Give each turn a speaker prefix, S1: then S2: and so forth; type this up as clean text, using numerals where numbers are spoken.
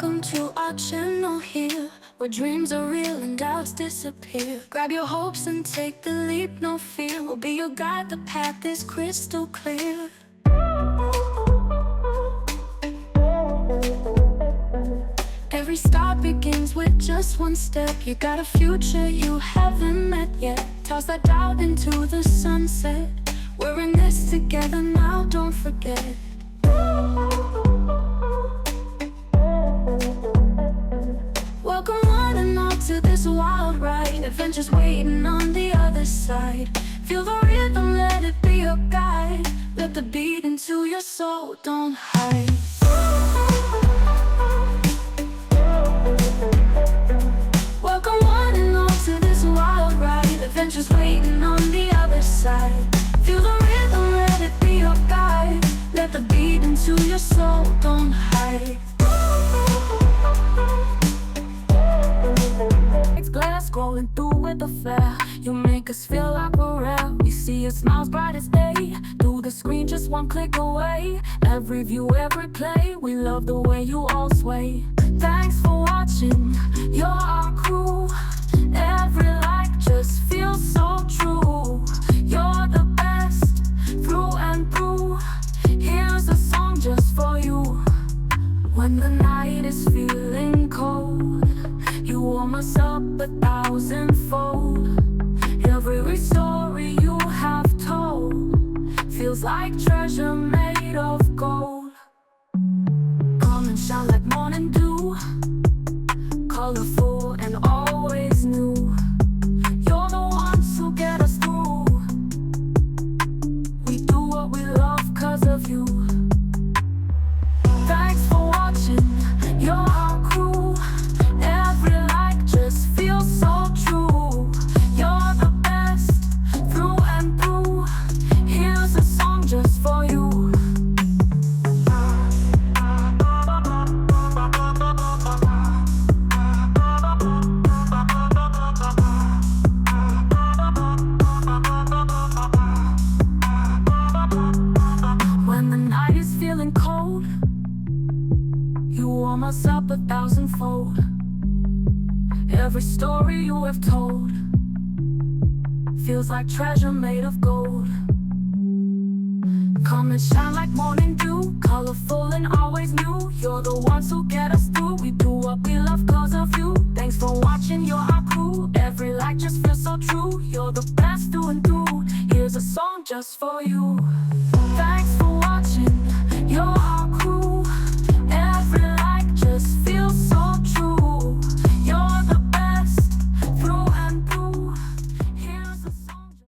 S1: Welcome to our channel here, where dreams are real and doubts disappear. Grab your hopes and take the leap, no fear. We'll be your guide, the path is crystal clear. Every start begins with just one step. You got a future you haven't met yet. Toss that doubt into the sunset. We're in this together now, don't forget. Welcome one and all to this wild ride. Adventures waiting on the other side. Feel the rhythm, let it be your guide. Let the beat into your soul, don't hide. Welcome one and all to this wild ride. Adventures waiting on the other side. Feel the rhythm, let it be your guide. Let the beat into your soul, don't hide. Glass scrolling through with the flare. You make us feel like we're rare. We see your smiles bright as day. Through the screen just one click away. Every view, every play. We love the way you all sway. Thanks for watching, you're our crew. Every like just feels so true. You're the best, through and through. Here's a song just for you. When the night is feeling cold, you warm us up 1,000-fold. Every story you have told feels like treasure made of gold. Come and shine like morning dew, colorful and always new. You're the ones who get us through. We do what we love 'cause of you. Thanks for watching, you're our crew. Every like just feels so true. You're the best, through and through. Here's a song just for you. When the night is feeling cold, you warm us up 1,000-fold. Every story you have told feels like treasure made of gold. Come and shine like morning dew, colorful and always new. You're the ones who get us through. We do what we love 'cause of you. Thanks for watching, you're our crew. Every like just feels so true. You're the best through and through. Here's a song just for you.